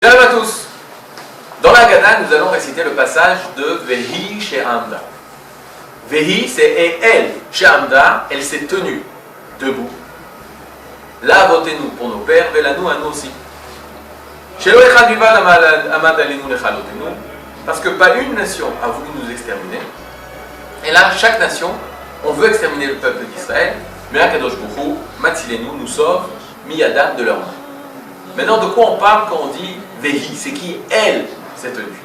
Shalom à tous. Dans la Haggadah, nous allons réciter le passage de Vehi She'amda. Vehi, c'est et elle, She'amda, elle s'est tenue debout. La votez-nous pour nos pères, Velanu à nous aussi. Shelo echad bivad amad alenu lechalotenu, parce que pas une nation a voulu nous exterminer. Et là, chaque nation, on veut exterminer le peuple d'Israël, mais Akadosh Baruch Hu, Matzilenu, nous sauve, miyadam de leur main. Maintenant, de quoi on parle quand on dit Vehi? C'est qui elle s'est tenue?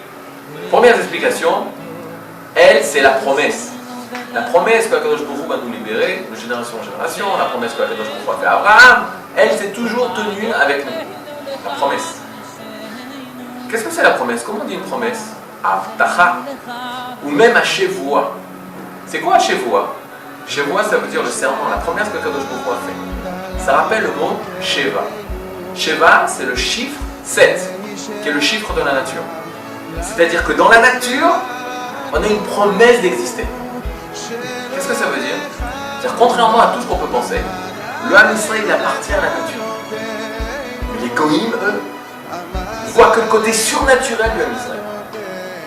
Première explication, elle, c'est la promesse. La promesse qu'Akadosh Baruch Hu va nous libérer de génération en génération, la promesse qu'Akadosh Baruch Hu a fait à Abraham, elle s'est toujours tenue avec nous. La promesse. Qu'est-ce que c'est la promesse? Comment on dit une promesse? Avtacha. Ou même Hashevoua. C'est quoi Hashevoua? Shevoua, ça veut dire le serment, la promesse qu'Akadosh Baruch Hu a fait. Ça rappelle le mot Sheva. Sheva, c'est le chiffre 7, qui est le chiffre de la nature. C'est-à-dire que dans la nature, on a une promesse d'exister. Qu'est-ce que ça veut dire? C'est-à-dire, contrairement à tout ce qu'on peut penser, le Ham Israël, il appartient à la nature. Mais les Goïm, eux, voient que le côté surnaturel du Ham Israël.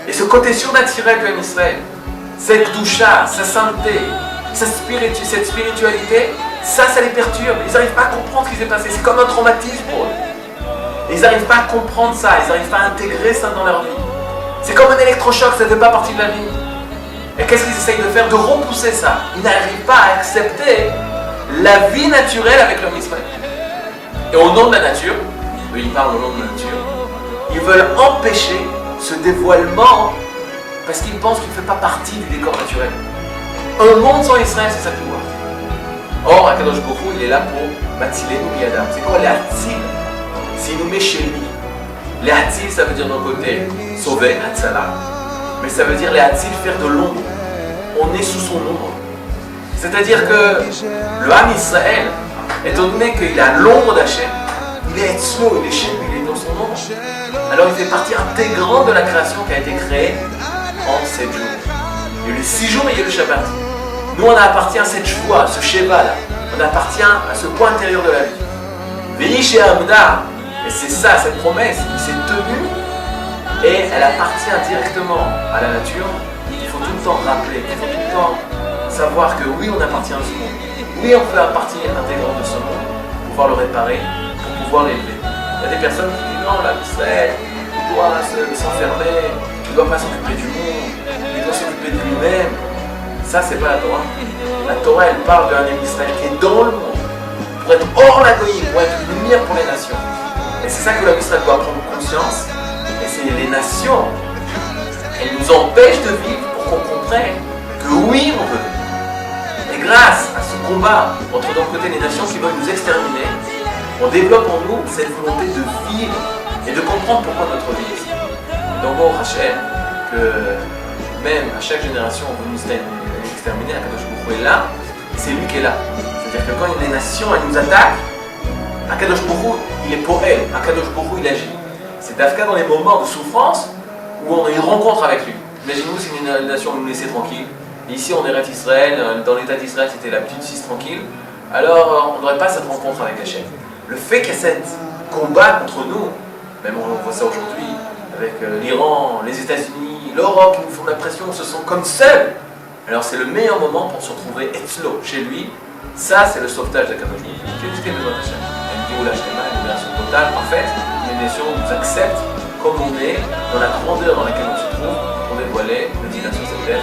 Et ce côté surnaturel du Ham Israël, cette doucha, sa sainteté, cette spiritualité, ça les perturbe. Ils n'arrivent pas à comprendre ce qui s'est passé. C'est comme un traumatisme pour eux. Et ils n'arrivent pas à comprendre ça. Ils n'arrivent pas à intégrer ça dans leur vie. C'est comme un électrochoc, ça ne fait pas partie de la vie. Et qu'est-ce qu'ils essayent de faire? De repousser ça. Ils n'arrivent pas à accepter la vie naturelle avec l'homme Israël. Et au nom de la nature, eux ils parlent au nom de la nature, ils veulent empêcher ce dévoilement parce qu'ils pensent qu'il ne fait pas partie du décor naturel. Un monde sans Israël, c'est ça qu'ils voient. Or, Akadosh Baruch Hu, il est là pour Matzilenu miyadam. C'est quoi les Hatzil? S'il nous met chez lui. Les Hatzil, ça veut dire d'un côté sauver, Hatzala. Mais ça veut dire les Hatzil faire de l'ombre. On est sous son ombre. C'est-à-dire que le Ham Israël, étant donné qu'il a l'ombre d'Hachem, il est Etzlo, il est chez lui, il est dans son ombre. Alors il fait partie intégrante de la création qui a été créée en 7 jours. Il y a eu les 6 jours et il y a eu le Shabbat. Nous, on appartient à cette choix, à ce Sheva là. On appartient à ce point intérieur de la vie. Vehi She'amda, et c'est ça, cette promesse, il s'est tenu et elle appartient directement à la nature. Il faut tout le temps rappeler, il faut tout le temps savoir que oui, on appartient à ce monde. Oui, on fait partie intégrante de ce monde pour pouvoir le réparer, pour pouvoir l'élever. Il y a des personnes qui disent non, là, Israël, il doit s'enfermer, il ne doit pas s'occuper du monde, il doit s'occuper de lui-même. Ça, c'est pas la Torah. La Torah, elle parle d'un Ham Israël qui est dans le monde, pour être hors la Goïm, pour être une lumière pour les nations. Et c'est ça que l'Ham Israël doit prendre conscience. Et c'est les nations, elles nous empêchent de vivre pour qu'on comprenne que oui, on veut vivre. Et grâce à ce combat entre d'un côté les nations qui veulent nous exterminer, on développe en nous cette volonté de vivre et de comprendre pourquoi notre vie est ici. Donc, bon, Rachel, que même à chaque génération, on veut nous exterminer, Akadosh Baruch Hu est là, et c'est lui qui est là. C'est-à-dire que quand les nations elles nous attaquent, Akadosh Baruch Hu, il est pour elles, Akadosh Baruch Hu, il agit. C'est d'Afka dans les moments de souffrance où on a une rencontre avec lui. Imaginez-vous si une nation nous laissait tranquille. Et ici, on est Eretz Israël, dans l'état d'Israël, c'était la petite Suisse tranquille. Alors, on n'aurait pas cette rencontre avec Hachem. Le fait qu'il y ait ce combat contre nous, même on voit ça aujourd'hui, avec l'Iran, les États-Unis, l'Europe qui nous font la pression, on se sent comme seuls. Alors c'est le meilleur moment pour se retrouver Etzlo, chez lui. Ça, c'est le sauvetage d'Akadosh Baruch Hu. Qu'est-ce qu'il y a besoin d'Hachem? Une libération totale, parfaite. Les nations nous acceptent comme on est, dans la grandeur dans laquelle on se trouve, pour dévoiler le divin sur cette terre.